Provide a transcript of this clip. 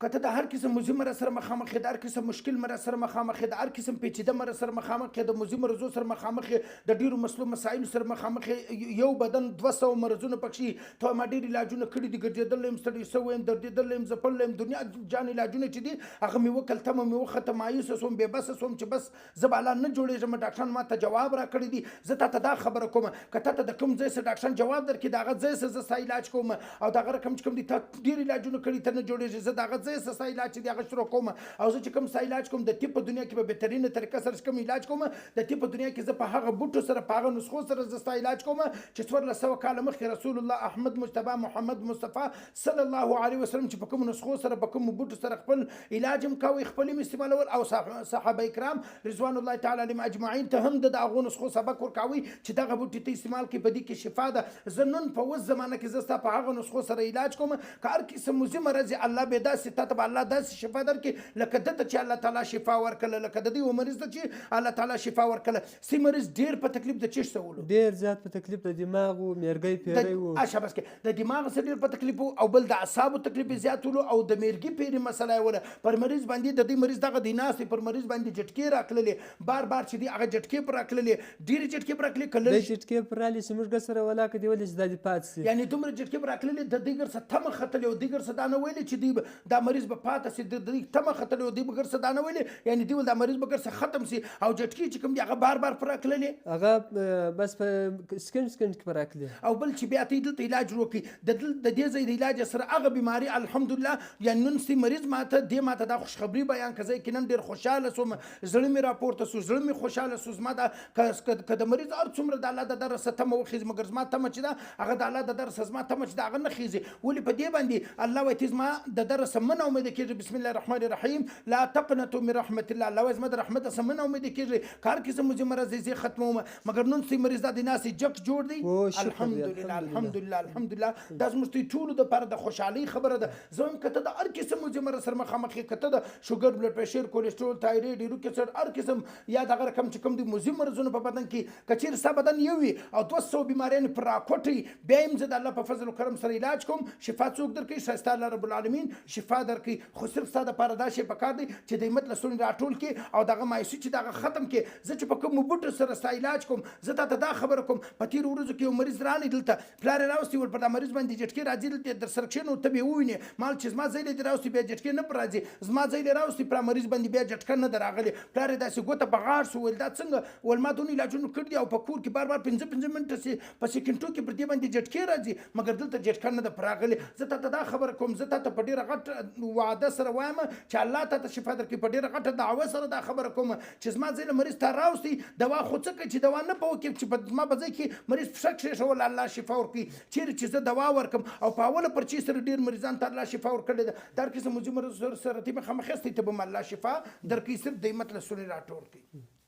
که ته د هر قسم موضوع مر سره مخامخ د هر قسم مشکل مر سره مخامخ د هر قسم پیچیده مر سره مخامخ د موضوع مرزو سره مخامخ د ډیرو مسلو مسایل سره مخامخ یو بدن 200 مرزونه پکې ته ما ډیر علاجونه کړي دي ګرځېدل هم ستړي سو هم دردېدل هم زپل هم دنیا جان علاجونه چې دي هغه مې وکړ تمه مې وخته مایوس سوم بې بس سوم چې بس زه بالا نه جوړېږم ډاکټران ما ته جواب را کړی دي زه تا ته دا خبره کوم که تا ته د کوم ځای سره ډاکټران جواب درکړي د هغه ځای سره زه ستا علاج کوم او د هغه رقم چې کوم دي تا ډېر علاجونه کړي ته نه جوړېږي زه د هغه ځای سره ستا علاج چې دي هغه شروع کوم او زه چې کوم ستا علاج کوم د طب په دنیا کې په بهترینه طریقه سره کوم علاج کوم د طب په دنیا کې زه په هغه بوټو سره په هغه نسخو سره زه ستا علاج کوم چې 1400 کاله مخکې رسول الله احمد مجتبی محمد مصطفی صلی الله علیه وسلم چې په کوم نسخو سره په کوم بوټو سره خپل علاج هم کوي خپل هم استعمالول او صحابه کرام رضوان الله تعالی علیهم اجمعین ته هم د هغو نسخو سبق ورکوي چې دغه بوټي ته استعمال کړي په دې کې شفا ده زه نن په اوس زمانه کې زه ستا په هغه نسخو سره علاج کوم که هر قسم موضوع مرض الله به داسې تا ته به الله داسې شفا درکړي لکه ده ته چې الله تعالی شفا ورکړله لکه د دې مریض ته چې الله تعالی شفا ورکړله سی مریض ډېر په تکلیف د چیش سولو ډېر زیات په تکلیف د دماغ و میرګۍ پیری و شاباس کې د دماغ سره ډېر په تکلیف او بل د اعصابو تکلیف زیات ولو او د میرګي پیری مسله وله پر مریض باندې د دې مریض دغه د ناستې پر مریض باندې جټکې راکړلې بار بار چې دی هغه جټکې پر راکړلې ډېرې جټکې پر راکړلې کله د جټکې پر رالي چې موږ سره ولاکه دی ولې چې دا دې پاتې سي یعنې دومره جټکې پر راکړلې د دې ګر څه تمه ختلې او دې ګر څه دا نه ویلې چې دی دا مریض به پاته سي د دې تمه ختلې او دې به ګر څه دا نه ویلې یعنې دی ول دا مریض به ګر څه ختم سي او جټکې چې کوم دی هغه بار بار پر راکړلې هغه بس په سکند کې پر راکړلې او بل چې بیا ته دلته علاج وکړي د دې ځای د علاج سره هغه بیماری الحمدلله یعنې نن سي مریض ماته دې ماته دا خوشخبري بیان کړه زه یقینا ډېر خوشحاله سوم زړه مې راپورته سو زړه مې خوشحاله سو زما دا که د مریض هر څومره د الله د درسه تمه وخیږي مګر زما تمه چې ده هغه د الله د درسه زما تمه چې ده هغه نه خیږي ولې په دې باندې الله وایي ته زما د درسه مه نه امیده کېږي بسم الله الرحمن الرحیم لا تقنطوا من رحمت الله الله وایي زما د رحمت څخه مه نه امیده کېږي که هر قسم موضوع مرض دی زه ختموم مګر نن سي مریض دا د ناسې جک جوړ دی الحمدلله الحمدلله الحمدلله دا زموږ ته ټولو دپاره د خوشحالۍ خبره ده زه هم که ته د هر قسم موضوع مرض سره مخامخ یې که ته د شوګر بلډ پرېشر کولیسټرول تایرویډ یوریک اسید هر قسم یا دغه رقم چې کوم دي موضوع مرضونه په بدن کې که چېرې ستا بدن یو وي او 200 بیماریانې پر راکوټوي بیا هم زه د الله په فضل و کرم سره علاج کوم شفا څوک درکوي ښایسته الله رب العالمین شفا درکوي خو صرف ستا دپاره دا شی پکار دی چې د همت لستوڼي راټول کړي او دغه مایوسي چې دغه ختم کړي زه چې په کومو بوټو سره ستا علاج کوم زه تا ته دا خبره کوم په تېرو ورځو کې یو مریض راغلی دلته پلار یې راوستي ول پر دا مریض باندې جټکې راځي دلته در سره کښېنو ته به یې ووینې مال چې زما ځای دې راوستي بیا جټکې نه پر راځي زما ځای دې راوستي پر مریض باندې بیا جټکه نه ده راغلې پلار یې داسې ګوته په غاړ شو ویل دا څنګه ول ما دونه علاجونه کړي دي او په کور کې بار بار 15 منټه په سکینټو کې پر دې باندې جټکې راځي مګر دلته جټکه نه ده پر راغلې زه تا ته دا خبره کوم زه تا ته په ډېره غټ وعده سره وایم چې الله تا ته شفا درکړي په ډېره غټه دعوه سره دا خبره کوم چې زما ځای له مریض ته راوستي دوا خو څه کوي چې دوا نه په وکړي چې په زما په ځای کې مریض پښه کښېښول الله شفا ورکړي چیرې چې زه دوا ورکړم او په اوله پرچې سره ډېر مریضان ته الله شفا ورکړې ده دا هر قسم موضوع مرض سره ته مخامخ یاستئ ته به هم الله شفا درکړي صرف د همت له ستوني راټول کړي